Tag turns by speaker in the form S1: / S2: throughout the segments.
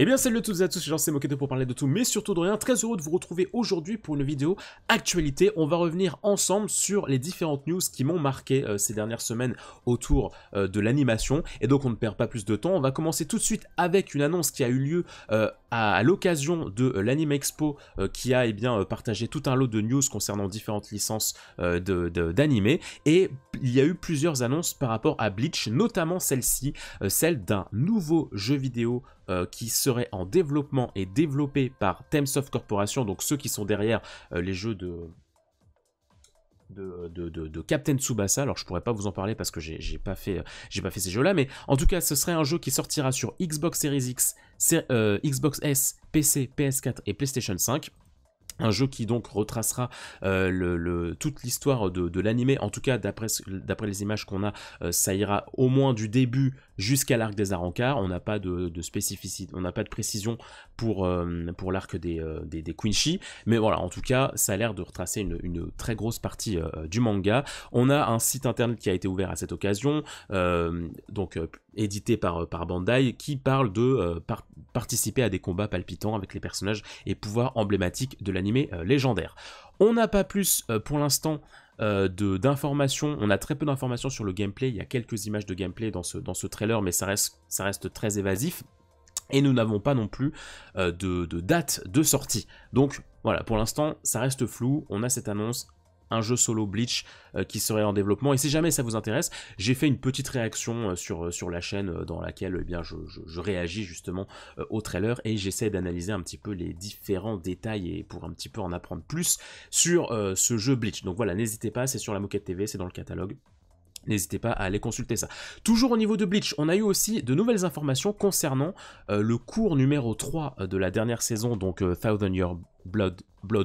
S1: Eh bien salut à toutes et à tous, c'est Moketo pour parler de tout, mais surtout de rien. Très heureux de vous retrouver aujourd'hui pour une vidéo actualité. On va revenir ensemble sur les différentes news qui m'ont marqué ces dernières semaines autour de l'animation. Et donc on ne perd pas plus de temps, on va commencer tout de suite avec une annonce qui a eu lieu à l'occasion de l'Anime Expo qui a partagé tout un lot de news concernant différentes licences d'anime. Et il y a eu plusieurs annonces par rapport à Bleach, notamment celle-ci, celle d'un nouveau jeu vidéo qui serait en développement et développé par Temsoft Corporation, donc ceux qui sont derrière les jeux de Captain Tsubasa. Alors je pourrais pas vous en parler parce que j'ai pas fait ces jeux là, mais en tout cas ce serait un jeu qui sortira sur Xbox Series X, Xbox S, PC, PS4 et PlayStation 5. Un jeu qui donc retracera toute l'histoire de l'anime. En tout cas, d'après les images qu'on a, ça ira au moins du début jusqu'à l'arc des Arrancars. On n'a pas de spécificité, on n'a pas de précision pour l'arc des Quincy. Mais voilà, en tout cas, ça a l'air de retracer une très grosse partie du manga. On a un site internet qui a été ouvert à cette occasion, édité par Bandai, qui parle de participer à des combats palpitants avec les personnages et pouvoirs emblématiques de l'anime légendaire. On n'a pas plus pour l'instant d'informations, on a très peu d'informations sur le gameplay. Il y a quelques images de gameplay dans ce trailer, mais ça reste très évasif. Et nous n'avons pas non plus de date de sortie. Donc voilà, pour l'instant ça reste flou. On a cette annonce, un jeu solo Bleach qui serait en développement. Et si jamais ça vous intéresse, j'ai fait une petite réaction sur la chaîne dans laquelle je réagis justement au trailer et j'essaie d'analyser un petit peu les différents détails et pour un petit peu en apprendre plus sur ce jeu Bleach. Donc voilà, n'hésitez pas, c'est sur la Moquette TV, c'est dans le catalogue. N'hésitez pas à aller consulter ça. Toujours au niveau de Bleach, on a eu aussi de nouvelles informations concernant le cours numéro 3 de la dernière saison, donc Thousand Year Blood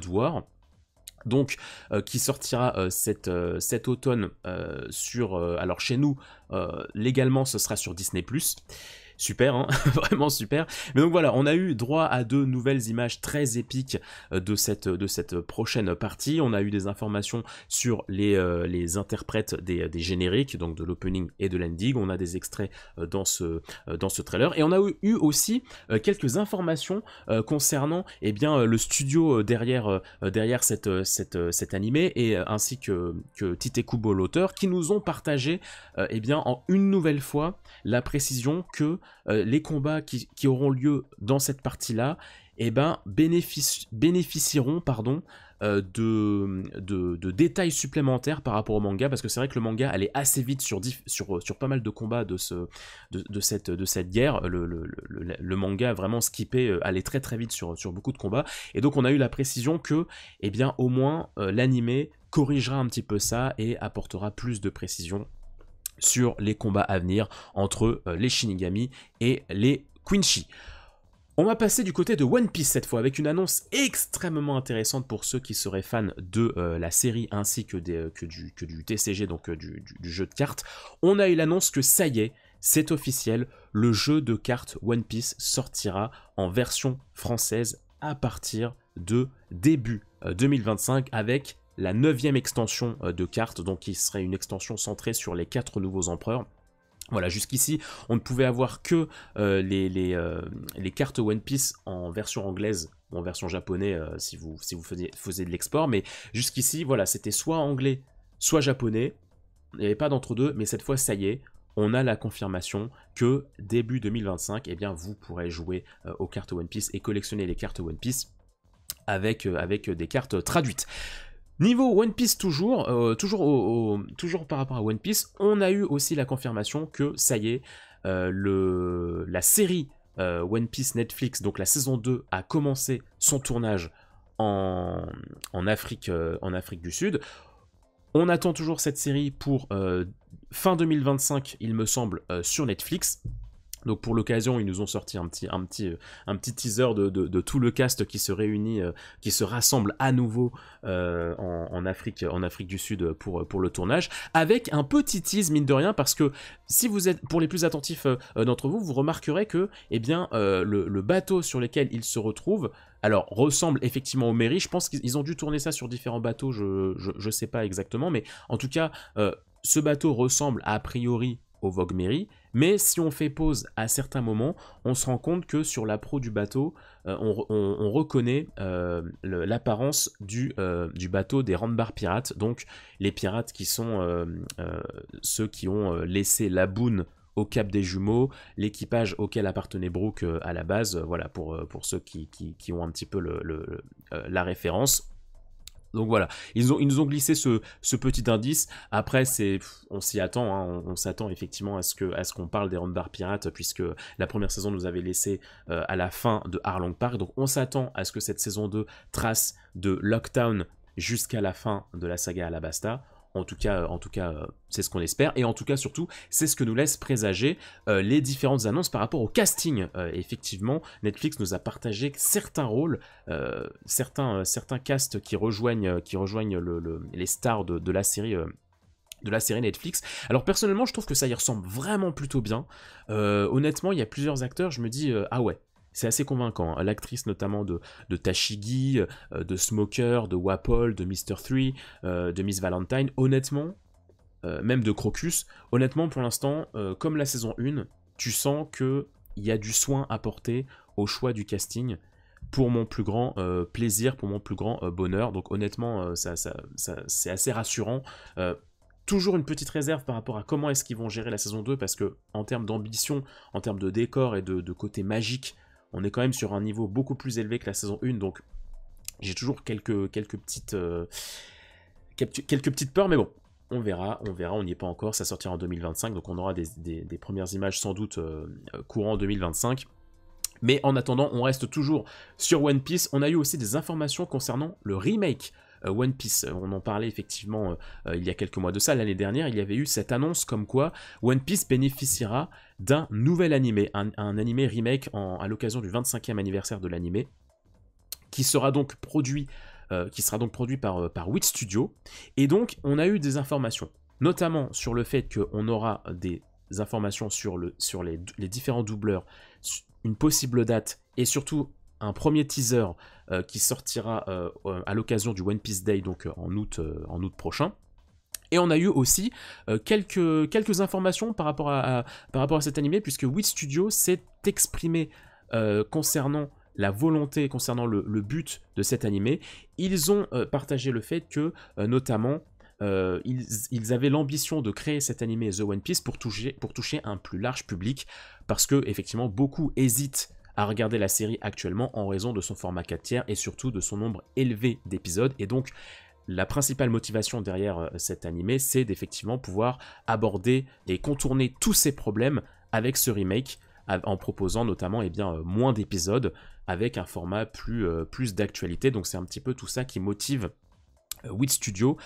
S1: War. Donc, qui sortira cet automne alors chez nous, légalement, ce sera sur Disney+. Super, hein. Vraiment super. Mais donc voilà, on a eu droit à deux nouvelles images très épiques de cette prochaine partie. On a eu des informations sur les interprètes des génériques, donc de l'opening et de l'ending. On a des extraits dans ce trailer. Et on a eu aussi quelques informations concernant le studio derrière cet animé, et ainsi que Tite Kubo, l'auteur, qui nous ont partagé en une nouvelle fois la précision que les combats qui auront lieu dans cette partie-là bénéficieront de détails supplémentaires par rapport au manga, parce que c'est vrai que le manga allait assez vite sur pas mal de combats de cette guerre. Le manga vraiment skippé, allait très très vite sur beaucoup de combats, et donc on a eu la précision que au moins l'anime corrigera un petit peu ça et apportera plus de précision sur les combats à venir entre les Shinigami et les Quincy. On va passer du côté de One Piece cette fois, avec une annonce extrêmement intéressante pour ceux qui seraient fans de la série ainsi que du TCG, donc du jeu de cartes. On a eu l'annonce que ça y est, c'est officiel, le jeu de cartes One Piece sortira en version française à partir de début 2025 avec la 9e extension de cartes, donc qui serait une extension centrée sur les 4 nouveaux empereurs. Voilà, jusqu'ici, on ne pouvait avoir que les cartes One Piece en version anglaise ou en version japonais si vous faisiez de l'export, mais jusqu'ici, voilà, c'était soit anglais, soit japonais, il n'y avait pas d'entre-deux, mais cette fois, ça y est, on a la confirmation que début 2025, vous pourrez jouer aux cartes One Piece et collectionner les cartes One Piece avec des cartes traduites. Niveau One Piece toujours par rapport à One Piece, on a eu aussi la confirmation que ça y est, la série One Piece Netflix, donc la saison 2, a commencé son tournage en Afrique du Sud. On attend toujours cette série pour fin 2025, il me semble, sur Netflix. Donc pour l'occasion, ils nous ont sorti un petit teaser de tout le cast qui se réunit, qui se rassemble à nouveau en Afrique du Sud pour le tournage, avec un petit tease mine de rien, parce que si vous êtes, pour les plus attentifs d'entre vous, vous remarquerez que le bateau sur lequel ils se retrouvent, alors ressemble effectivement au Merry. Je pense qu'ils ont dû tourner ça sur différents bateaux, je sais pas exactement, mais en tout cas ce bateau ressemble a priori au Vogue Merry, Mais si on fait pause à certains moments, on se rend compte que sur la proue du bateau, on reconnaît l'apparence du bateau des Rambar pirates, donc les pirates qui sont ceux qui ont laissé la boune au Cap des Jumeaux, l'équipage auquel appartenait Brooke à la base, voilà, pour ceux qui ont un petit peu la référence. Donc voilà, ils nous ont glissé ce petit indice. Après, on s'y attend, hein, on s'attend effectivement à ce qu'on parle des Rambar pirates, puisque la première saison nous avait laissé à la fin de Arlong Park. Donc on s'attend à ce que cette saison 2 trace de Lockdown jusqu'à la fin de la saga Alabasta. En tout cas, c'est ce qu'on espère. Et en tout cas, surtout, c'est ce que nous laisse présager les différentes annonces par rapport au casting. Effectivement, Netflix nous a partagé certains rôles, certains casts qui rejoignent les stars de la série. De la série Netflix. Alors personnellement, je trouve que ça y ressemble vraiment plutôt bien. Honnêtement, il y a plusieurs acteurs, je me dis, ah ouais, c'est assez convaincant. Hein. L'actrice notamment de Tashigi, de Smoker, de Wapol, de Mr. 3, de Miss Valentine. Honnêtement, même de Crocus, honnêtement pour l'instant, comme la saison 1, tu sens qu'il y a du soin apporté au choix du casting pour mon plus grand plaisir, pour mon plus grand bonheur. Donc honnêtement, c'est assez rassurant. Toujours une petite réserve par rapport à comment est-ce qu'ils vont gérer la saison 2, parce que en termes d'ambition, en termes de décor et de côté magique, on est quand même sur un niveau beaucoup plus élevé que la saison 1, donc j'ai toujours quelques petites peurs, mais bon, on verra, on n'y est pas encore, ça sortira en 2025, donc on aura des premières images sans doute courant 2025. Mais en attendant, on reste toujours sur One Piece. On a eu aussi des informations concernant le remake One Piece. On en parlait effectivement il y a quelques mois de ça. L'année dernière, il y avait eu cette annonce comme quoi One Piece bénéficiera d'un nouvel animé, un animé remake à l'occasion du 25e anniversaire de l'animé, qui sera donc produit par Wit Studio. Et donc, on a eu des informations, notamment sur le fait qu'on aura des informations sur les différents doubleurs, une possible date et surtout un premier teaser qui sortira à l'occasion du One Piece Day, donc en août prochain. Et on a eu aussi quelques informations par rapport à cet animé, puisque Wit Studio s'est exprimé concernant la volonté, concernant le but de cet animé. Ils ont partagé le fait que, notamment, ils avaient l'ambition de créer cet animé The One Piece pour toucher un plus large public, parce que effectivement beaucoup hésitent à regarder la série actuellement en raison de son format 4/3 et surtout de son nombre élevé d'épisodes. Et donc la principale motivation derrière cet animé, c'est d'effectivement pouvoir aborder et contourner tous ces problèmes avec ce remake, en proposant notamment moins d'épisodes avec un format plus d'actualité. Donc c'est un petit peu tout ça qui motive Wit Studio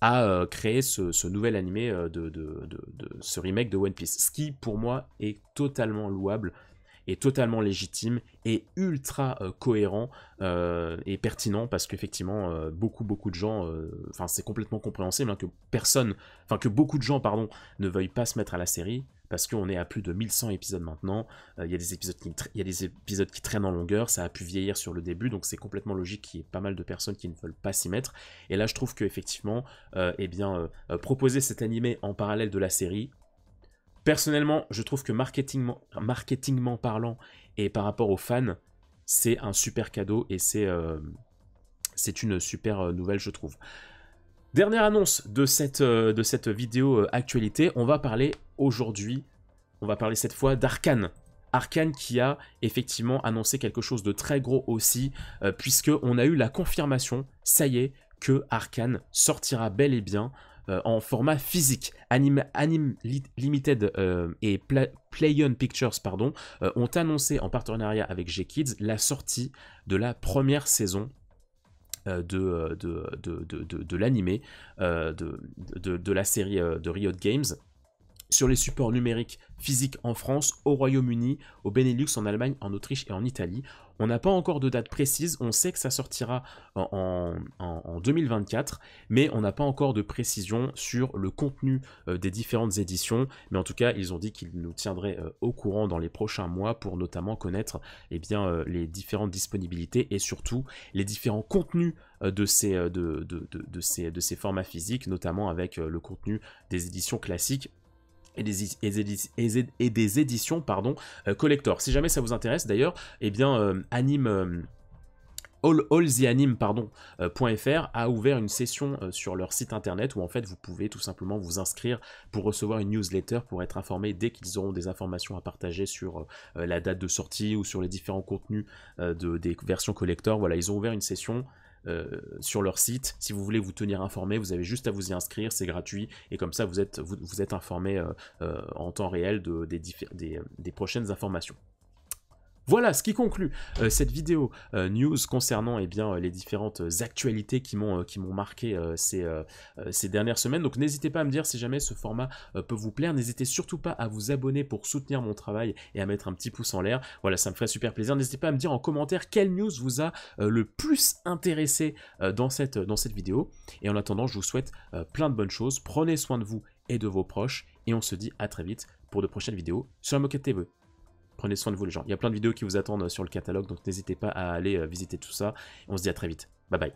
S1: à créer ce nouvel animé ce remake de One Piece. Ce qui, pour moi, est totalement louable, est totalement légitime et ultra cohérent et pertinent, parce qu'effectivement, beaucoup de gens, c'est complètement compréhensible, hein, que beaucoup de gens, ne veuillent pas se mettre à la série, parce qu'on est à plus de 1100 épisodes maintenant, il y a des épisodes qui traînent en longueur, ça a pu vieillir sur le début, donc c'est complètement logique qu'il y ait pas mal de personnes qui ne veulent pas s'y mettre. Et là, je trouve qu'effectivement, proposer cet animé en parallèle de la série, personnellement, je trouve que marketingment parlant et par rapport aux fans, c'est un super cadeau et c'est une super nouvelle, je trouve. Dernière annonce de cette vidéo actualité, on va parler cette fois d'Arcane. Arcane qui a effectivement annoncé quelque chose de très gros aussi, puisqu'on a eu la confirmation, ça y est, que Arcane sortira bel et bien en format physique. Anime Limited et Play-On Pictures ont annoncé en partenariat avec G-Kids la sortie de la première saison de l'animé de la série de Riot Games sur les supports numériques physiques en France, au Royaume-Uni, au Benelux, en Allemagne, en Autriche et en Italie. On n'a pas encore de date précise, on sait que ça sortira en 2024, mais on n'a pas encore de précision sur le contenu des différentes éditions, mais en tout cas, ils ont dit qu'ils nous tiendraient au courant dans les prochains mois pour notamment connaître les différentes disponibilités et surtout les différents contenus de ces formats physiques, notamment avec le contenu des éditions classiques et des éditions pardon, collector. Si jamais ça vous intéresse d'ailleurs, eh bien alltheanime.fr a ouvert une session sur leur site internet où en fait vous pouvez tout simplement vous inscrire pour recevoir une newsletter pour être informé dès qu'ils auront des informations à partager sur la date de sortie ou sur les différents contenus des versions collector. Voilà, ils ont ouvert une session sur leur site. Si vous voulez vous tenir informé, vous avez juste à vous y inscrire, c'est gratuit et comme ça vous êtes informé en temps réel des prochaines informations. Voilà ce qui conclut cette vidéo news concernant les différentes actualités qui m'ont marqué ces dernières semaines. Donc n'hésitez pas à me dire si jamais ce format peut vous plaire. N'hésitez surtout pas à vous abonner pour soutenir mon travail et à mettre un petit pouce en l'air. Voilà, ça me ferait super plaisir. N'hésitez pas à me dire en commentaire quelle news vous a le plus intéressé dans cette vidéo. Et en attendant, je vous souhaite plein de bonnes choses. Prenez soin de vous et de vos proches. Et on se dit à très vite pour de prochaines vidéos sur la Moquette TV. Prenez soin de vous les gens. Il y a plein de vidéos qui vous attendent sur le catalogue, donc n'hésitez pas à aller visiter tout ça. On se dit à très vite. Bye bye.